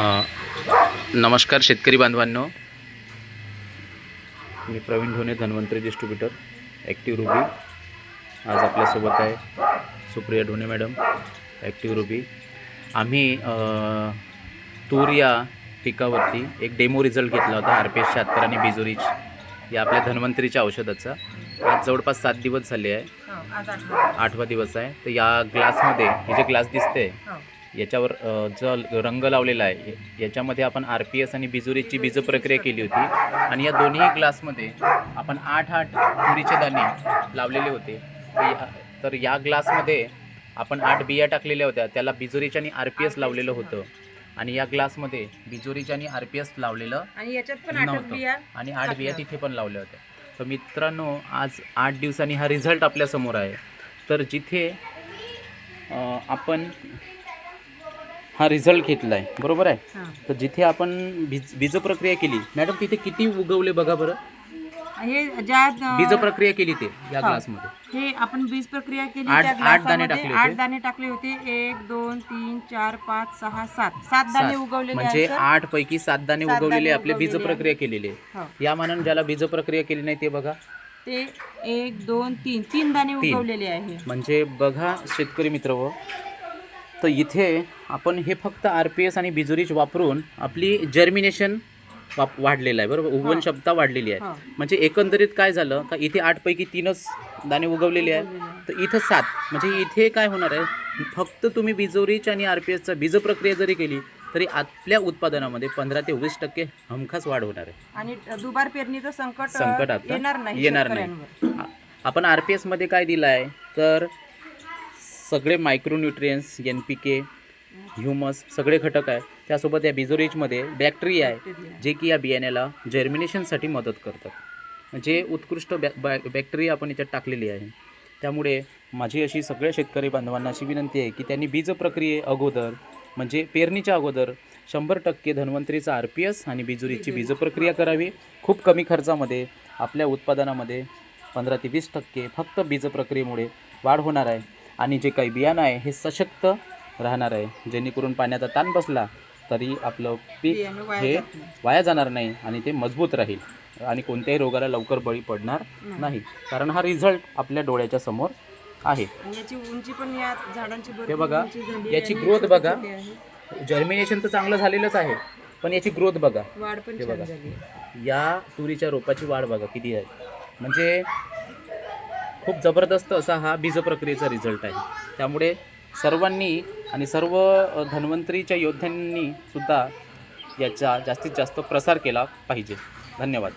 नमस्कार शेतकरी बांधवांनो, मी Pravin Dhone, Dhanvantari distributor, Active Ruby. आज आपल्यासोबत आहे Supriya Dhone madam, Active Ruby. आम्ही तूर या पिकावरती एक डेमो रिझल्ट घेतला होता RPS 76 आणि बिजोरीच या आपल्या धन्वंतरीच्या औषधाचा. आज जवळपास 7 दिवस झाले आहे, 8वा दिवस आहे. तर या ग्लासमध्ये हे जे ग्लास दिसते याच्यावर जो रंग लावलेला आहे याच्यामध्ये आपण RPS आणि बिजोरीची बीज प्रक्रिया केली होती आणि या दोन्ही ग्लासमध्ये आपण 8 तुरीचे दाणे लावलेले होते. तर या ग्लासमध्ये आपण 8 बिया टाकलेल्या होत्या, त्याला बिजोरीच्या आणि RPS लावलेलं होतं. आणि या ग्लासमध्ये बिजोरीच्या आणि RPS लावलेलं आणि याच्यात पण 8 बिया आणि 8 बिया तिथे पण लावल्या होत्या. तर मित्रांनो, आज 8 दिवसांनी हा रिझल्ट आपल्यासमोर आहे. तर जिथे आपण हा रिझल्ट घेतला आहे, बरोबर आहे, तर जिथे आपण बीज प्रक्रिया केली मॅडम, तिथे किती उगवले बघा बरं. हे ज्यात बीज प्रक्रिया केली ते या ग्लासमध्ये हे आपण बीज प्रक्रिया केली, 8 दाणे टाकले होते. 8 दाणे टाकले होते. 1 2 3 4 5 6 7 दाणे उगवलेले म्हणजे आहेत. 8 पैकी 7 दाणे उगवलेले आपले बीज प्रक्रिया केलेले. या मानाने ज्याला बीज प्रक्रिया केली नाही ते बघा, ते 1 2 3 दाणे उगवलेले आहे. म्हणजे बघा शेतकरी मित्र, तर इथे आपण हे फक्त RPS आणि बिजोरीच वापरून आपली जर्मिनेशन वाढलेलं आहे, बरोबर, उगवण क्षमता वाढलेली आहे. म्हणजे एकंदरीत काय झालं का इथे 8 पैकी 3च दाणे उगवलेले आहेत, तर इथं 7. म्हणजे इथे काय होणार आहे, फक्त तुम्ही बिजोरीच आणि RPSचा बीज प्रक्रिया जरी केली तरी आपल्या उत्पादनामध्ये 15 ते 20% हमखास वाढ होणार आहे. आणि दुबार पेरणीचं संकट आता येणार नाही. आपण RPS मध्ये काय दिलं आहे, तर सगळे मायक्रोन्यूट्रियन्स, NPK, ह्युमस, सगळे घटक आहे. त्यासोबत या बिजोरीजमध्ये बॅक्टेरिया आहे जे की या बियाण्याला जर्मिनेशनसाठी मदत करतात. म्हणजे उत्कृष्ट बॅक्टेरिया आपण याच्यात टाकलेली आहे. त्यामुळे माझी अशी सगळ्या शेतकरी बांधवांना अशी विनंती आहे की त्यांनी बीज प्रक्रिये अगोदर, म्हणजे पेरणीच्या अगोदर 100% धन्वंतरीचा RPS आणि बिजोरीची बीज प्रक्रिया करावी. खूप कमी खर्चामध्ये आपल्या उत्पादनामध्ये 15 ते 20% फक्त बीज प्रक्रियेमुळे वाढ होणार आहे. आणि जे काही बियाणं आहे हे सशक्त राहणार आहे, जेणेकरून पाण्याचा ताण बसला तरी आपलं पीक हे वाया जाणार नाही आणि ते मजबूत राहील आणि कोणत्याही रोगाला लवकर बळी पडणार नाही. कारण हा रिझल्ट आपल्या डोळ्याच्या समोर आहे. याची उंची पण या झाडांची हे बघा, याची ग्रोथ बघा, जर्मिनेशन तर चांगलं झालेलंच आहे, पण याची ग्रोथ बघा, वाढ पण हे बघा, झाली. या तुरीच्या रोपाची वाढ बघा किती आहे. म्हणजे खूप जबरदस्त असा हा बीज प्रक्रियेचा रिझल्ट आहे. त्यामुळे सर्वांनी आणि सर्व धन्वंतरीच्या योद्ध्यांनी सुद्धा याचा जास्तीत जास्त प्रसार केला पाहिजे. धन्यवाद.